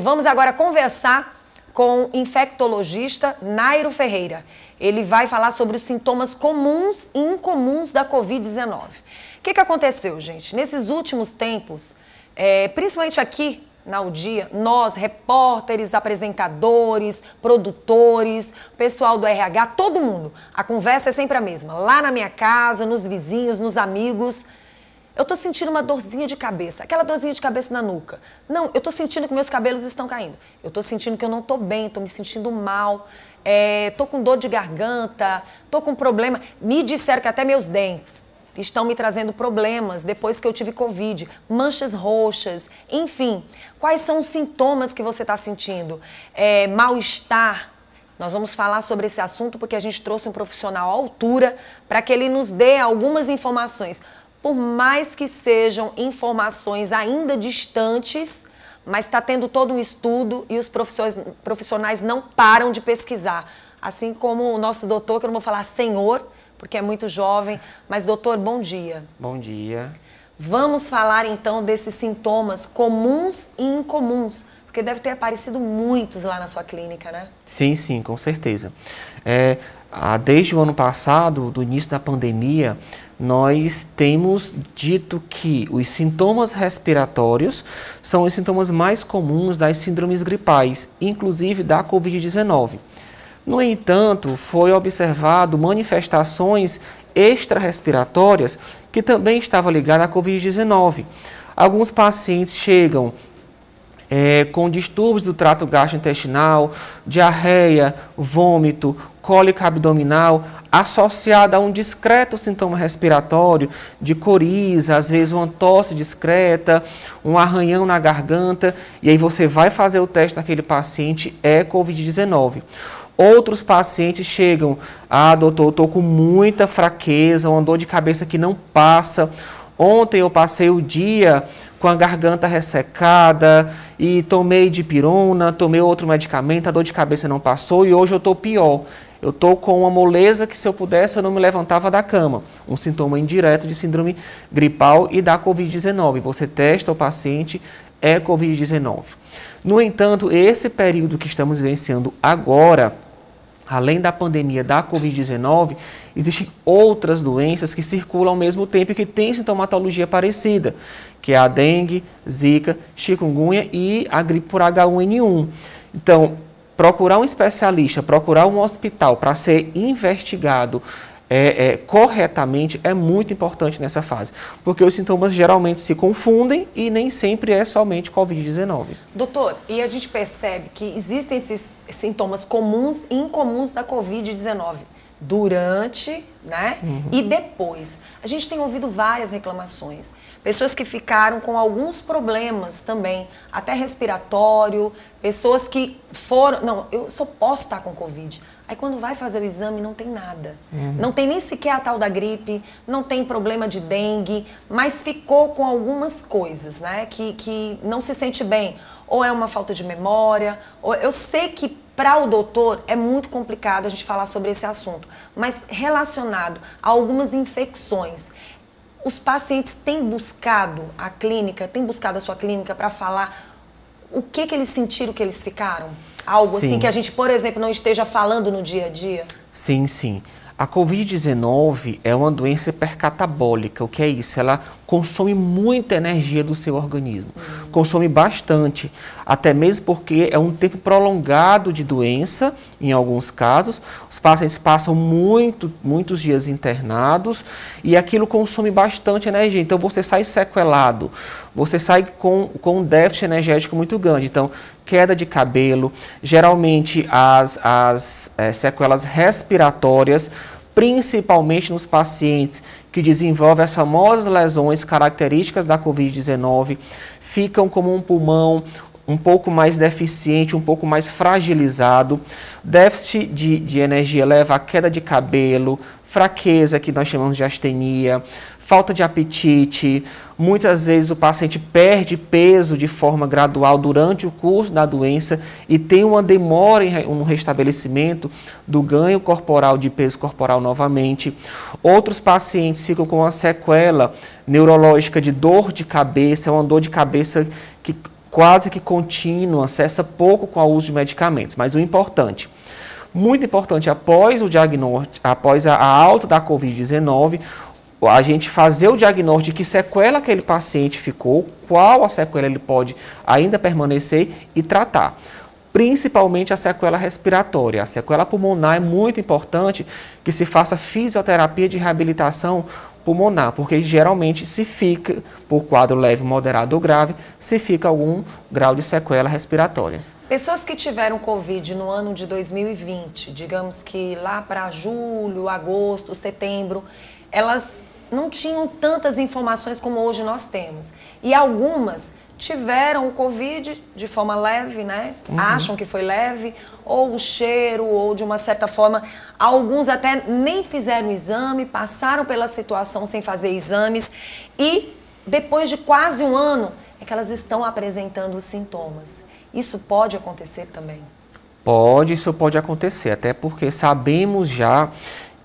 Vamos agora conversar com o infectologista Nairo Ferreira. Ele vai falar sobre os sintomas comuns e incomuns da Covid-19. O que aconteceu, gente? Nesses últimos tempos, principalmente aqui na UDIA, nós, repórteres, apresentadores, produtores, pessoal do RH, todo mundo, a conversa é sempre a mesma. Lá na minha casa, nos vizinhos, nos amigos, eu tô sentindo uma dorzinha de cabeça, aquela dorzinha de cabeça na nuca. Não, eu tô sentindo que meus cabelos estão caindo. Eu tô sentindo que eu não tô bem, tô me sentindo mal, tô com dor de garganta, tô com problema. Me disseram que até meus dentes estão me trazendo problemas depois que eu tive Covid, manchas roxas, enfim. Quais são os sintomas que você está sentindo? Mal-estar. Nós vamos falar sobre esse assunto porque a gente trouxe um profissional à altura para que ele nos dê algumas informações. Por mais que sejam informações ainda distantes, mas está tendo todo um estudo e os profissionais não param de pesquisar. Assim como o nosso doutor, que eu não vou falar senhor, porque é muito jovem, mas doutor, bom dia. Bom dia. Vamos falar então desses sintomas comuns e incomuns, porque deve ter aparecido muitos lá na sua clínica, né? Sim, sim, com certeza. Desde o ano passado, do início da pandemia, nós temos dito que os sintomas respiratórios são os sintomas mais comuns das síndromes gripais, inclusive da Covid-19. No entanto, foi observado manifestações extrarrespiratórias que também estavam ligadas à Covid-19. Alguns pacientes chegam com distúrbios do trato gastrointestinal, diarreia, vômito, cólica abdominal, associada a um discreto sintoma respiratório de coriza, às vezes uma tosse discreta, um arranhão na garganta, e aí você vai fazer o teste naquele paciente, é Covid-19. Outros pacientes chegam, doutor, eu estou com muita fraqueza, uma dor de cabeça que não passa. Ontem eu passei o dia com a garganta ressecada e tomei dipirona, tomei outro medicamento, a dor de cabeça não passou e hoje eu estou pior. Eu estou com uma moleza que se eu pudesse eu não me levantava da cama. Um sintoma indireto de síndrome gripal e da Covid-19. Você testa o paciente, é Covid-19. No entanto, esse período que estamos vivenciando agora, além da pandemia da Covid-19, existem outras doenças que circulam ao mesmo tempo e que têm sintomatologia parecida, que é a dengue, zika, chikungunya e a gripe por H1N1. Então, procurar um especialista, procurar um hospital para ser investigado corretamente é muito importante nessa fase, porque os sintomas geralmente se confundem e nem sempre é somente Covid-19. Doutor, e a gente percebe que existem esses sintomas comuns e incomuns da Covid-19 durante, né, e depois. A gente tem ouvido várias reclamações, pessoas que ficaram com alguns problemas também, até respiratório, pessoas que foram, não, eu só posso estar com Covid. Aí quando vai fazer o exame não tem nada, não tem nem sequer a tal da gripe, não tem problema de dengue, mas ficou com algumas coisas, né, que não se sente bem, ou é uma falta de memória, ou eu sei que para o doutor é muito complicado a gente falar sobre esse assunto, mas relacionado a algumas infecções, os pacientes têm buscado a clínica, têm buscado a sua clínica para falar o que eles sentiram que eles ficaram? Algo Sim. assim que a gente, por exemplo, não esteja falando no dia a dia? Sim, sim. A Covid-19 é uma doença hipercatabólica. O que é isso? Ela consome muita energia do seu organismo. Consome bastante, até mesmo porque é um tempo prolongado de doença, em alguns casos. Os pacientes passam muitos dias internados e aquilo consome bastante energia. Então, você sai sequelado, você sai com um déficit energético muito grande. Então, queda de cabelo, geralmente as sequelas respiratórias, principalmente nos pacientes que desenvolvem as famosas lesões características da Covid-19, ficam como um pulmão um pouco mais deficiente, um pouco mais fragilizado. Déficit de energia leva a queda de cabelo, fraqueza, que nós chamamos de astenia, falta de apetite. Muitas vezes o paciente perde peso de forma gradual durante o curso da doença e tem uma demora no restabelecimento do ganho corporal, de peso corporal novamente. Outros pacientes ficam com uma sequela neurológica de dor de cabeça, uma dor de cabeça que quase que contínua, cessa pouco com o uso de medicamentos. Mas o importante, muito importante, após o diagnóstico, após a alta da Covid-19, a gente fazer o diagnóstico de que sequela aquele paciente ficou, qual a sequela ele pode ainda permanecer e tratar. Principalmente a sequela respiratória. A sequela pulmonar é muito importante que se faça fisioterapia de reabilitação pulmonar, porque geralmente se fica, por quadro leve, moderado ou grave, se fica algum grau de sequela respiratória. Pessoas que tiveram Covid no ano de 2020, digamos que lá para julho, agosto, setembro, elas não tinham tantas informações como hoje nós temos. E algumas tiveram o Covid de forma leve, né? Acham que foi leve, ou o cheiro, ou de uma certa forma, alguns até nem fizeram exame, passaram pela situação sem fazer exames e depois de quase um ano é que elas estão apresentando os sintomas. Isso pode acontecer também? Pode, isso pode acontecer, até porque sabemos já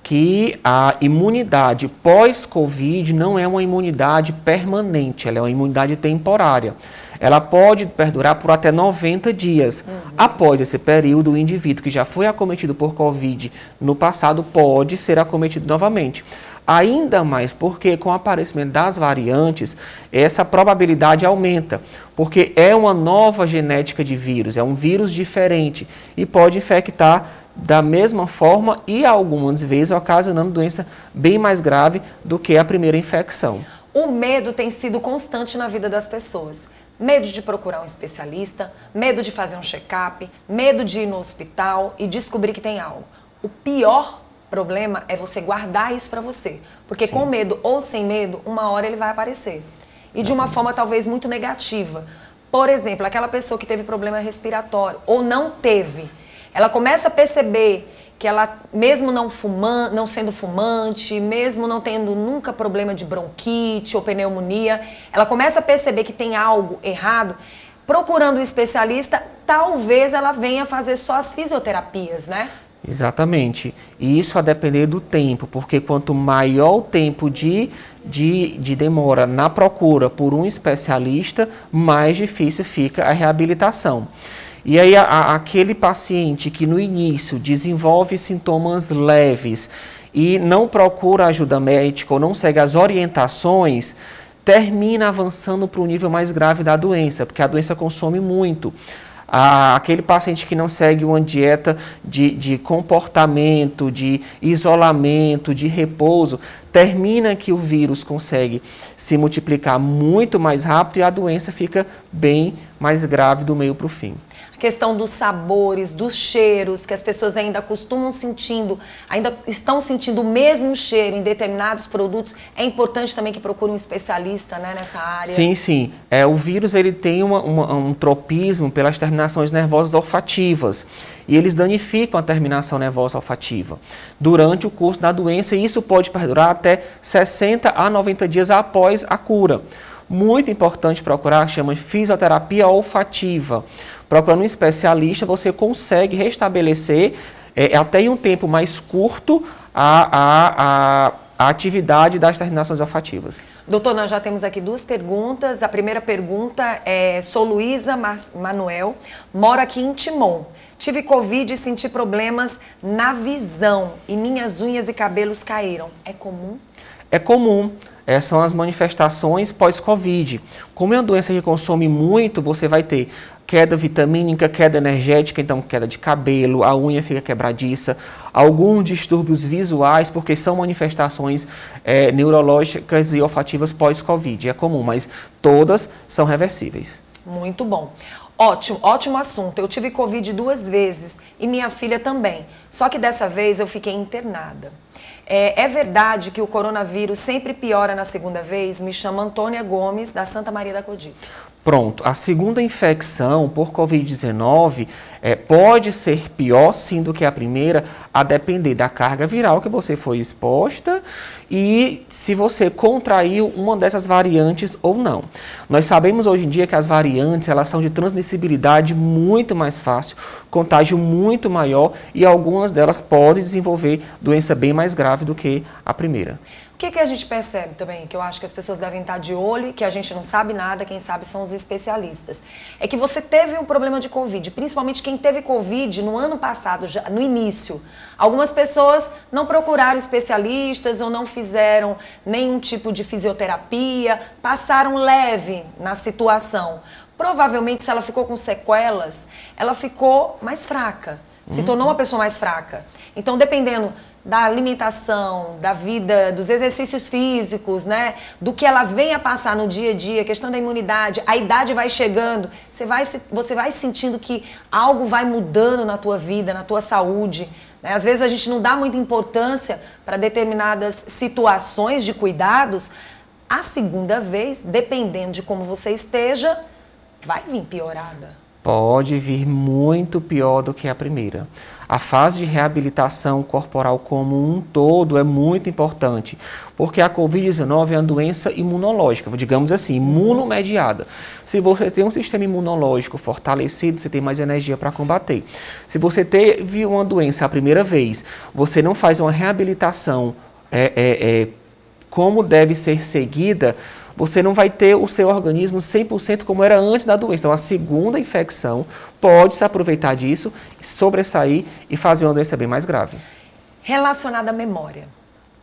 que a imunidade pós-Covid não é uma imunidade permanente, ela é uma imunidade temporária. Ela pode perdurar por até 90 dias. Após esse período, o indivíduo que já foi acometido por Covid no passado pode ser acometido novamente. Ainda mais porque com o aparecimento das variantes, essa probabilidade aumenta, porque é uma nova genética de vírus, é um vírus diferente e pode infectar da mesma forma e algumas vezes ocasionando doença bem mais grave do que a primeira infecção. O medo tem sido constante na vida das pessoas. Medo de procurar um especialista, medo de fazer um check-up, medo de ir no hospital e descobrir que tem algo. O pior problema é você guardar isso para você, porque com medo ou sem medo, uma hora ele vai aparecer. E de uma forma talvez muito negativa. Por exemplo, aquela pessoa que teve problema respiratório ou não teve, ela começa a perceber que ela, mesmo não fumando, não sendo fumante, mesmo não tendo nunca problema de bronquite ou pneumonia, ela começa a perceber que tem algo errado, procurando um especialista, talvez ela venha fazer só as fisioterapias, né? Exatamente. E isso a depender do tempo, porque quanto maior o tempo de demora na procura por um especialista, mais difícil fica a reabilitação. E aí aquele paciente que no início desenvolve sintomas leves e não procura ajuda médica ou não segue as orientações, termina avançando para o nível mais grave da doença, porque a doença consome muito. Aquele paciente que não segue uma dieta de comportamento, de isolamento, de repouso, termina que o vírus consegue se multiplicar muito mais rápido e a doença fica bem mais grave do meio para o fim. A questão dos sabores, dos cheiros, que as pessoas ainda costumam sentindo, ainda estão sentindo o mesmo cheiro em determinados produtos, é importante também que procure um especialista, né, nessa área. Sim, sim. O vírus ele tem um tropismo pelas terminações nervosas olfativas e eles danificam a terminação nervosa olfativa durante o curso da doença e isso pode perdurar até 60 a 90 dias após a cura. Muito importante procurar, chama de fisioterapia olfativa. Procurando um especialista, você consegue restabelecer, até em um tempo mais curto, a atividade das terminações olfativas. Doutor, nós já temos aqui duas perguntas. A primeira pergunta é: sou Luísa Manuel, moro aqui em Timon. Tive Covid e senti problemas na visão e minhas unhas e cabelos caíram. É comum? É comum. Essas são as manifestações pós-Covid. Como é uma doença que consome muito, você vai ter queda vitamínica, queda energética, então queda de cabelo, a unha fica quebradiça, alguns distúrbios visuais, porque são manifestações neurológicas e olfativas pós-Covid. É comum, mas todas são reversíveis. Muito bom. Ótimo, ótimo assunto. Eu tive Covid 2 vezes e minha filha também. Só que dessa vez eu fiquei internada. É verdade que o coronavírus sempre piora na segunda vez? Me chamo Antônia Gomes, da Santa Maria da Codito. Pronto, a segunda infecção por Covid-19 pode ser pior sim do que a primeira, a depender da carga viral que você foi exposta e se você contraiu uma dessas variantes ou não. Nós sabemos hoje em dia que as variantes, elas são de transmissibilidade muito mais fácil, contágio muito maior, e algumas delas podem desenvolver doença bem mais grave do que a primeira. O que a gente percebe também, que eu acho que as pessoas devem estar de olho, que a gente não sabe nada, quem sabe são os especialistas. É que você teve um problema de Covid, principalmente quem teve Covid no ano passado, já, no início. Algumas pessoas não procuraram especialistas ou não fizeram nenhum tipo de fisioterapia, passaram leve na situação. Provavelmente, se ela ficou com sequelas, ela ficou mais fraca, se tornou uma pessoa mais fraca. Então, dependendo da alimentação, da vida, dos exercícios físicos, né? Do que ela vem a passar no dia a dia, questão da imunidade, a idade vai chegando, você vai sentindo que algo vai mudando na tua vida, na tua saúde, né? Às vezes a gente não dá muita importância para determinadas situações de cuidados. A segunda vez, dependendo de como você esteja, vai vir piorada. Pode vir muito pior do que a primeira. A fase de reabilitação corporal como um todo é muito importante, porque a Covid-19 é uma doença imunológica, digamos assim, imunomediada. Se você tem um sistema imunológico fortalecido, você tem mais energia para combater. Se você teve uma doença a primeira vez, você não faz uma reabilitação como deve ser seguida, você não vai ter o seu organismo 100% como era antes da doença. Então, a segunda infecção pode se aproveitar disso, sobressair e fazer uma doença bem mais grave. Relacionada à memória.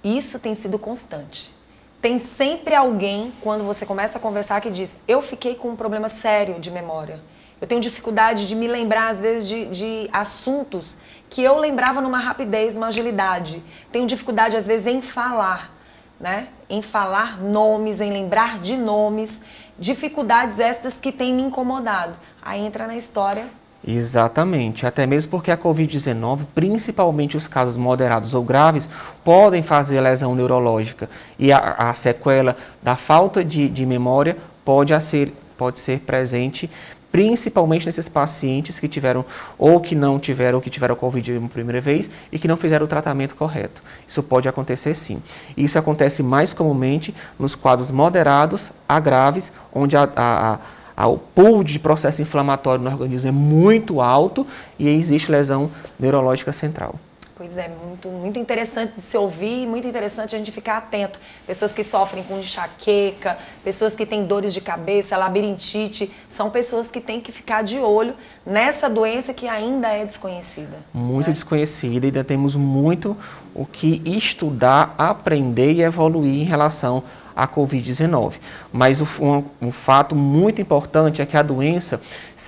Isso tem sido constante. Tem sempre alguém, quando você começa a conversar, que diz: eu fiquei com um problema sério de memória. Eu tenho dificuldade de me lembrar, às vezes, de assuntos que eu lembrava numa rapidez, numa agilidade. Tenho dificuldade, às vezes, em falar. Né? Em falar nomes, em lembrar de nomes, dificuldades estas que têm me incomodado. Aí entra na história. Exatamente, até mesmo porque a Covid-19, principalmente os casos moderados ou graves, podem fazer lesão neurológica, e a sequela da falta de memória pode ser presente, principalmente nesses pacientes que tiveram ou que não tiveram, ou que tiveram Covid uma primeira vez e que não fizeram o tratamento correto. Isso pode acontecer sim. Isso acontece mais comumente nos quadros moderados a graves, onde o pool de processo inflamatório no organismo é muito alto e existe lesão neurológica central. Pois é, muito interessante de se ouvir, muito interessante a gente ficar atento. Pessoas que sofrem com enxaqueca, pessoas que têm dores de cabeça, labirintite, são pessoas que têm que ficar de olho nessa doença que ainda é desconhecida. Muito desconhecida, e ainda temos muito o que estudar, aprender e evoluir em relação à Covid-19. Mas um fato muito importante é que a doença,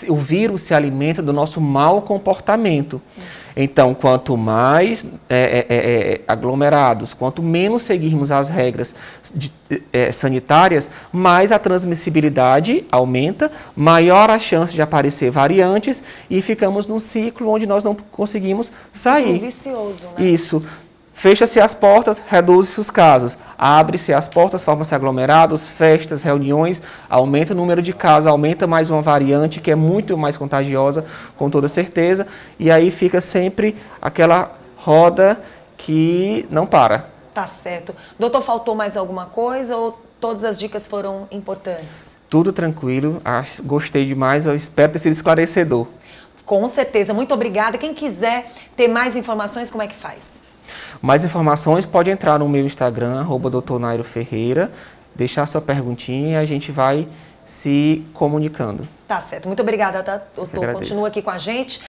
o vírus se alimenta do nosso mau comportamento. Então, quanto mais aglomerados, quanto menos seguirmos as regras sanitárias, mais a transmissibilidade aumenta, maior a chance de aparecer variantes e ficamos num ciclo onde nós não conseguimos sair. Ciclo vicioso, né? Isso. Fecha-se as portas, reduz-se os casos. Abre-se as portas, formam-se aglomerados, festas, reuniões, aumenta o número de casos, aumenta mais uma variante que é muito mais contagiosa, com toda certeza, e aí fica sempre aquela roda que não para. Tá certo. Doutor, faltou mais alguma coisa ou todas as dicas foram importantes? Tudo tranquilo, gostei demais, eu espero ter sido esclarecedor. Com certeza, muito obrigada. Quem quiser ter mais informações, como é que faz? Mais informações, pode entrar no meu Instagram, @Dr. Nairo Ferreira, deixar sua perguntinha e a gente vai se comunicando. Tá certo. Muito obrigada, tá, doutor. Continua aqui com a gente.